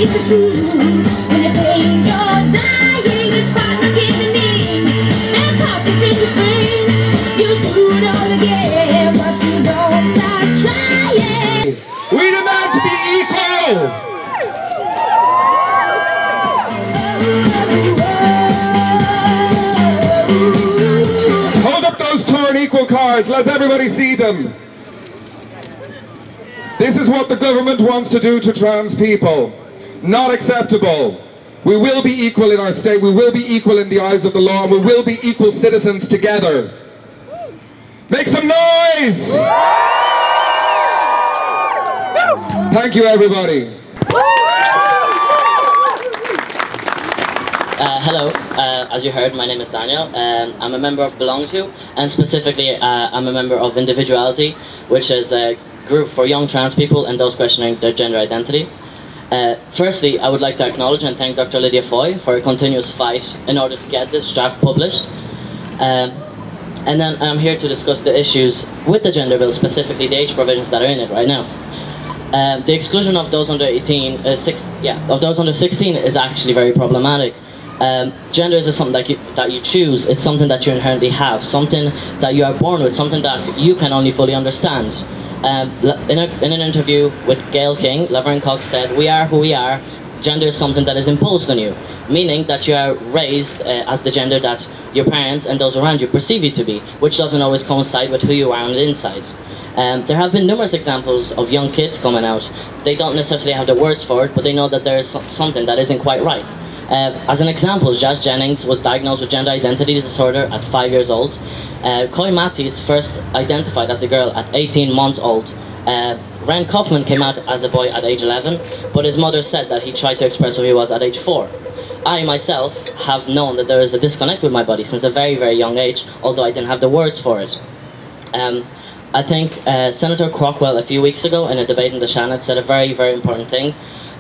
It's true. When you think you're dying, it's fine to give a name. And pop is in your brain. You do it all again, but you don't stop trying. We demand to be equal. Hold up those torn equal cards. Let everybody see them. This is what the government wants to do to trans people. Not acceptable. We will be equal in our state, we will be equal in the eyes of the law, and we will be equal citizens together. Make some noise! Thank you, everybody. Hello, as you heard, my name is Daniel. I'm a member of BeLongTo, and specifically I'm a member of Individuality, which is a group for young trans people and those questioning their gender identity. Firstly, I would like to acknowledge and thank Dr. Lydia Foy for a continuous fight in order to get this draft published. And then I'm here to discuss the issues with the gender bill, specifically the age provisions that are in it right now. The exclusion of those under 16 is actually very problematic. Gender is something that you choose. It's something that you inherently have, something that you are born with, something that you can only fully understand. In an interview with Gayle King, Laverne Cox said, "We are who we are. Gender is something that is imposed on you," meaning that you are raised as the gender that your parents and those around you perceive you to be, which doesn't always coincide with who you are on the inside. There have been numerous examples of young kids coming out. They don't necessarily have the words for it, but they know that there is something that isn't quite right. As an example, Jazz Jennings was diagnosed with gender identity disorder at 5 years old. Coy Matthews first identified as a girl at 18 months old. Ren Kaufman came out as a boy at age 11, but his mother said that he tried to express who he was at age 4. I myself have known that there is a disconnect with my body since a very, very young age, although I didn't have the words for it. I think Senator Crockwell a few weeks ago in a debate in the Shannon said a very, very important thing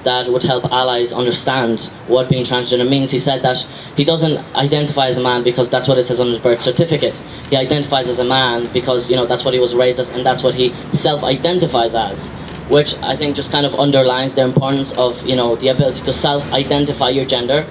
that would help allies understand what being transgender means. He said that he doesn't identify as a man because that's what it says on his birth certificate. He identifies as a man because, you know, that's what he was raised as and that's what he self-identifies as, which I think just kind of underlines the importance of, you know, the ability to self-identify your gender.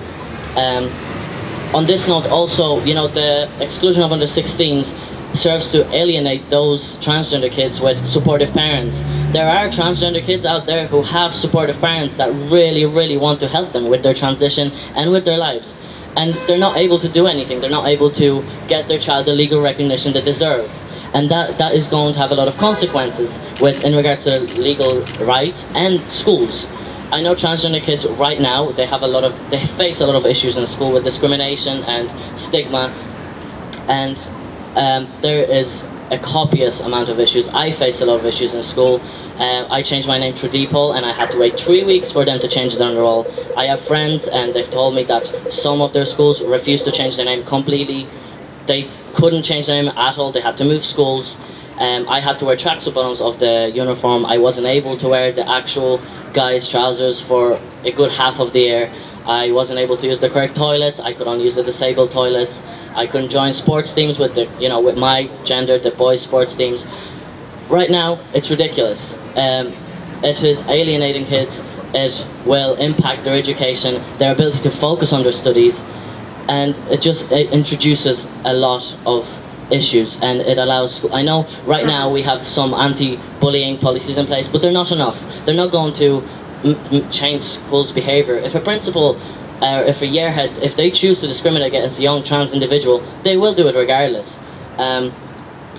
On this note also, you know, the exclusion of under 16s serves to alienate those transgender kids with supportive parents. There are transgender kids out there who have supportive parents that really, really want to help them with their transition and with their lives. And they're not able to do anything. They're not able to get their child the legal recognition they deserve. And that is going to have a lot of consequences in regards to legal rights and schools. I know transgender kids right now, they face a lot of issues in school with discrimination and stigma. And there is a copious amount of issues. I face a lot of issues in school. I changed my name to Deepole and I had to wait 3 weeks for them to change their role. I have friends and they've told me that some of their schools refused to change their name completely. They couldn't change their name at all. They had to move schools. I had to wear tracksuit bottoms of the uniform. I wasn't able to wear the actual guys' trousers for a good half of the year. I wasn't able to use the correct toilets. I could only use the disabled toilets. I couldn't join sports teams with the, you know, with my gender, the boys' sports teams. Right now, it's ridiculous. It is alienating kids. It will impact their education, their ability to focus on their studies, and it introduces a lot of issues. And it allows. I know right now we have some anti-bullying policies in place, but they're not enough. They're not going to change schools' behaviour. If a principal if a yearhead, if they choose to discriminate against a young trans individual, they will do it regardless.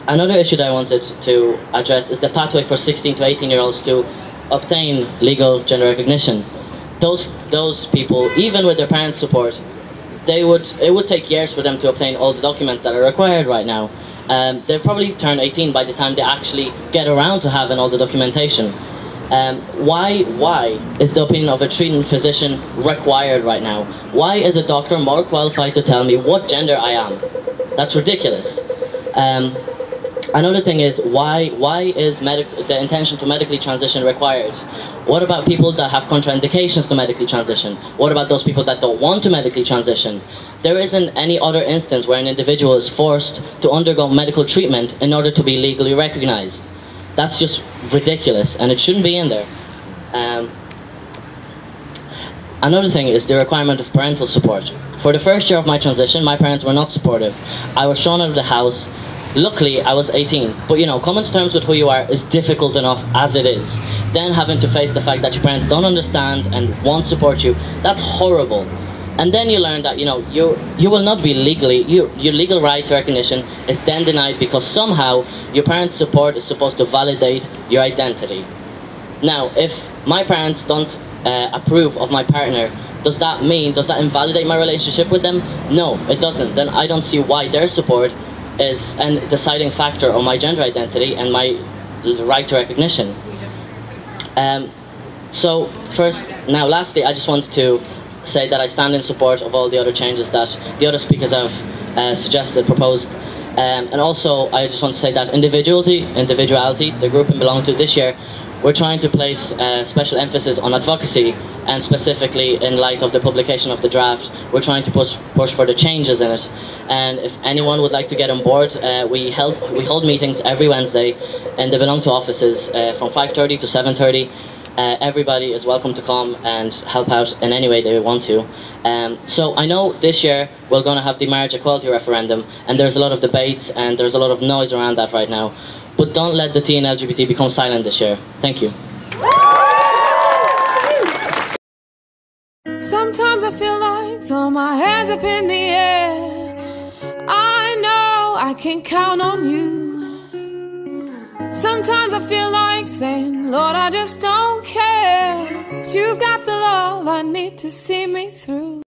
Another issue that I wanted to address is the pathway for 16 to 18-year-olds to obtain legal gender recognition. Those people, even with their parents' support, it would take years for them to obtain all the documents that are required right now. They'll probably turn 18 by the time they actually get around to having all the documentation. Why is the opinion of a treating physician required right now? Why is a doctor more qualified to tell me what gender I am? That's ridiculous. Another thing is, why is the intention to medically transition required? What about people that have contraindications to medically transition? What about those people that don't want to medically transition? There isn't any other instance where an individual is forced to undergo medical treatment in order to be legally recognized. That's just ridiculous, and it shouldn't be in there. Another thing is the requirement of parental support. For the first year of my transition, my parents were not supportive. I was thrown out of the house. Luckily, I was 18, but you know, coming to terms with who you are is difficult enough as it is. Then having to face the fact that your parents don't understand and won't support you, that's horrible. And then you learn that, you know, you will not be legally, your legal right to recognition is then denied because somehow your parents' support is supposed to validate your identity. Now, if my parents don't approve of my partner, does that invalidate my relationship with them? No, it doesn't. Then I don't see why their support is a deciding factor on my gender identity and my right to recognition. So lastly, I just wanted to say that I stand in support of all the other changes that the other speakers have suggested, proposed. And also, I just want to say that Individuality, the group in BeLongTo this year, we're trying to place special emphasis on advocacy, and specifically in light of the publication of the draft, we're trying to push for the changes in it. And if anyone would like to get on board, we hold meetings every Wednesday in the BeLongTo offices from 5:30 to 7:30. Everybody is welcome to come and help out in any way they want to. So I know this year we're going to have the marriage equality referendum, and there's a lot of debates and there's a lot of noise around that right now. But don't let the T in LGBT become silent this year. Thank you. Sometimes I feel like throw my hands up in the air. I know I can count on you. Sometimes I feel like saying, Lord, I just don't care. But you've got the love I need to see me through.